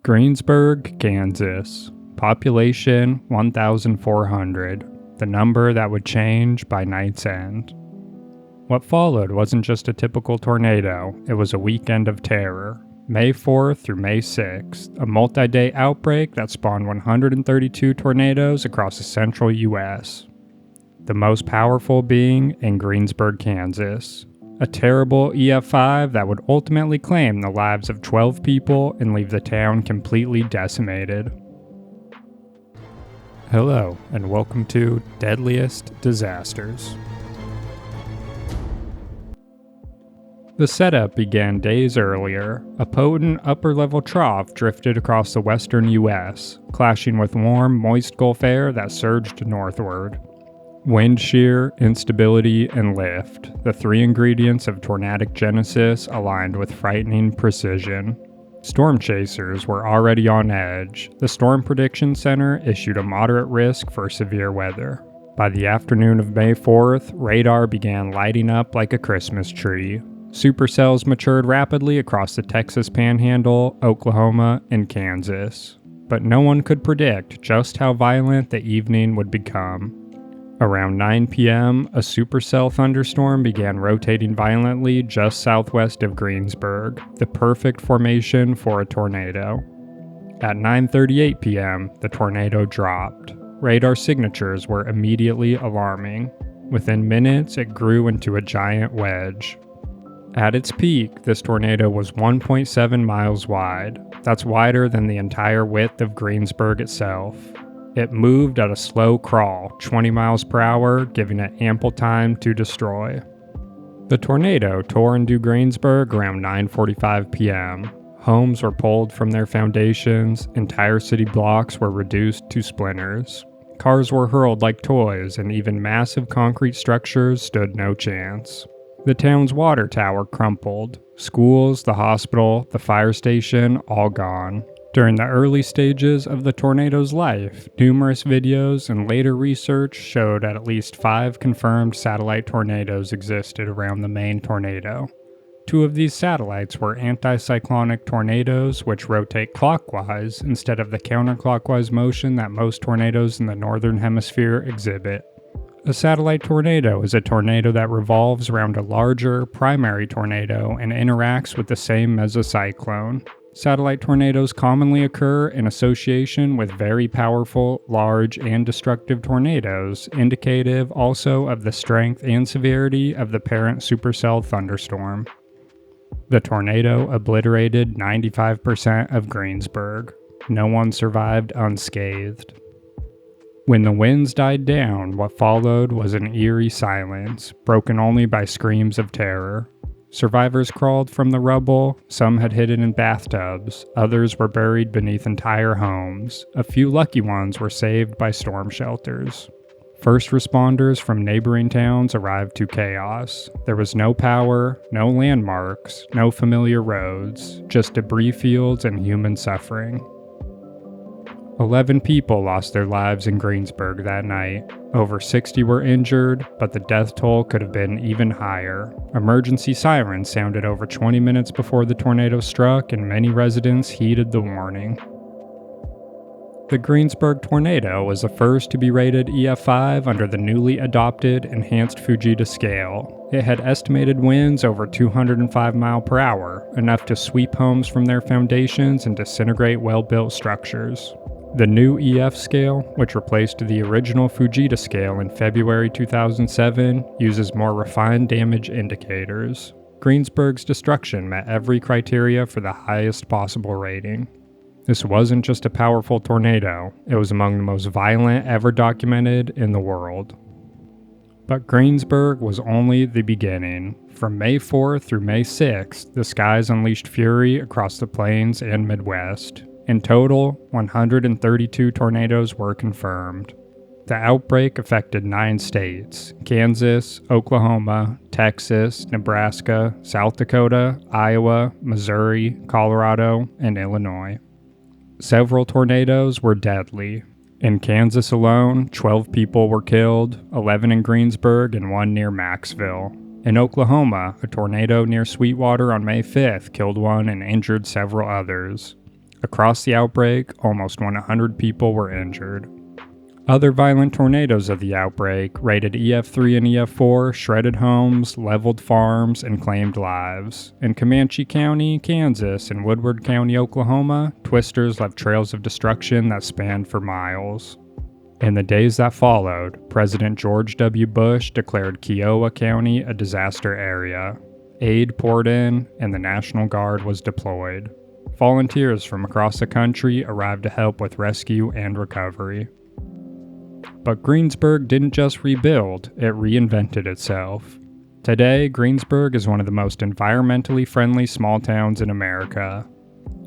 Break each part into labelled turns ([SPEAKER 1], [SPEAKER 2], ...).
[SPEAKER 1] Greensburg, Kansas. Population 1,400, the number that would change by night's end. What followed wasn't just a typical tornado, it was a weekend of terror. May 4th through May 6th, a multi-day outbreak that spawned 132 tornadoes across the central U.S., the most powerful being in Greensburg, Kansas. A terrible EF5 that would ultimately claim the lives of 12 people and leave the town completely decimated. Hello, and welcome to Deadliest Disasters. The setup began days earlier. A potent upper-level trough drifted across the western U.S., clashing with warm, moist Gulf air that surged northward. Wind shear, instability, and lift, the three ingredients of tornadic genesis, aligned with frightening precision. Storm chasers were already on edge. The Storm Prediction Center issued a moderate risk for severe weather. By the afternoon of May 4th, radar began lighting up like a Christmas tree. Supercells matured rapidly across the Texas Panhandle, Oklahoma, and Kansas. But no one could predict just how violent the evening would become. Around 9 p.m., a supercell thunderstorm began rotating violently just southwest of Greensburg, the perfect formation for a tornado. At 9:38 p.m., the tornado dropped. Radar signatures were immediately alarming. Within minutes, it grew into a giant wedge. At its peak, this tornado was 1.7 miles wide. That's wider than the entire width of Greensburg itself. It moved at a slow crawl, 20 miles per hour, giving it ample time to destroy. The tornado tore into Greensburg around 9:45 p.m. Homes were pulled from their foundations, entire city blocks were reduced to splinters. Cars were hurled like toys, and even massive concrete structures stood no chance. The town's water tower crumpled. Schools, the hospital, the fire station, all gone. During the early stages of the tornado's life, numerous videos and later research showed at least 5 confirmed satellite tornadoes existed around the main tornado. 2 of these satellites were anticyclonic tornadoes, which rotate clockwise instead of the counterclockwise motion that most tornadoes in the northern hemisphere exhibit. A satellite tornado is a tornado that revolves around a larger, primary tornado and interacts with the same mesocyclone. Satellite tornadoes commonly occur in association with very powerful, large, and destructive tornadoes, indicative also of the strength and severity of the parent supercell thunderstorm. The tornado obliterated 95% of Greensburg. No one survived unscathed. When the winds died down, what followed was an eerie silence, broken only by screams of terror. Survivors crawled from the rubble, some had hidden in bathtubs, others were buried beneath entire homes. A few lucky ones were saved by storm shelters. First responders from neighboring towns arrived to chaos. There was no power, no landmarks, no familiar roads, just debris fields and human suffering. 11 people lost their lives in Greensburg that night. Over 60 were injured, but the death toll could have been even higher. Emergency sirens sounded over 20 minutes before the tornado struck, and many residents heeded the warning. The Greensburg tornado was the first to be rated EF5 under the newly adopted Enhanced Fujita scale. It had estimated winds over 205 miles per hour, enough to sweep homes from their foundations and disintegrate well-built structures. The new EF scale, which replaced the original Fujita scale in February 2007, uses more refined damage indicators. Greensburg's destruction met every criteria for the highest possible rating. This wasn't just a powerful tornado, it was among the most violent ever documented in the world. But Greensburg was only the beginning. From May 4th through May 6th, the skies unleashed fury across the plains and Midwest. In total, 132 tornadoes were confirmed. The outbreak affected 9 states: Kansas, Oklahoma, Texas, Nebraska, South Dakota, Iowa, Missouri, Colorado, and Illinois. Several tornadoes were deadly. In Kansas alone, 12 people were killed, 11 in Greensburg and 1 near Maxville. In Oklahoma, a tornado near Sweetwater on May 5th killed 1 and injured several others. Across the outbreak, almost 100 people were injured. Other violent tornadoes of the outbreak, rated EF3 and EF4, shredded homes, leveled farms, and claimed lives. In Comanche County, Kansas, and Woodward County, Oklahoma, twisters left trails of destruction that spanned for miles. In the days that followed, President George W. Bush declared Kiowa County a disaster area. Aid poured in, and the National Guard was deployed. Volunteers from across the country arrived to help with rescue and recovery. But Greensburg didn't just rebuild, it reinvented itself. Today, Greensburg is one of the most environmentally friendly small towns in America.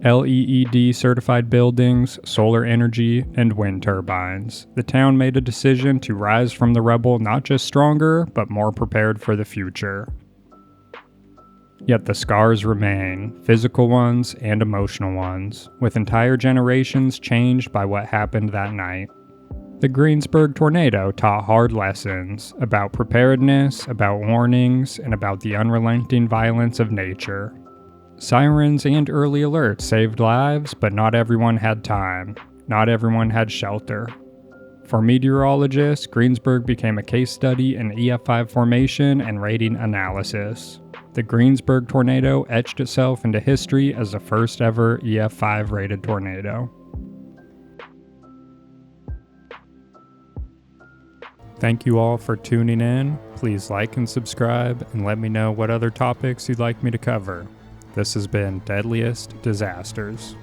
[SPEAKER 1] LEED certified buildings, solar energy, and wind turbines. The town made a decision to rise from the rubble not just stronger, but more prepared for the future. Yet the scars remain, physical ones and emotional ones, with entire generations changed by what happened that night. The Greensburg tornado taught hard lessons about preparedness, about warnings, and about the unrelenting violence of nature. Sirens and early alerts saved lives, but not everyone had time. Not everyone had shelter. For meteorologists, Greensburg became a case study in EF5 formation and rating analysis. The Greensburg tornado etched itself into history as the first ever EF5 rated tornado. Thank you all for tuning in. Please like and subscribe and let me know what other topics you'd like me to cover. This has been Deadliest Disasters.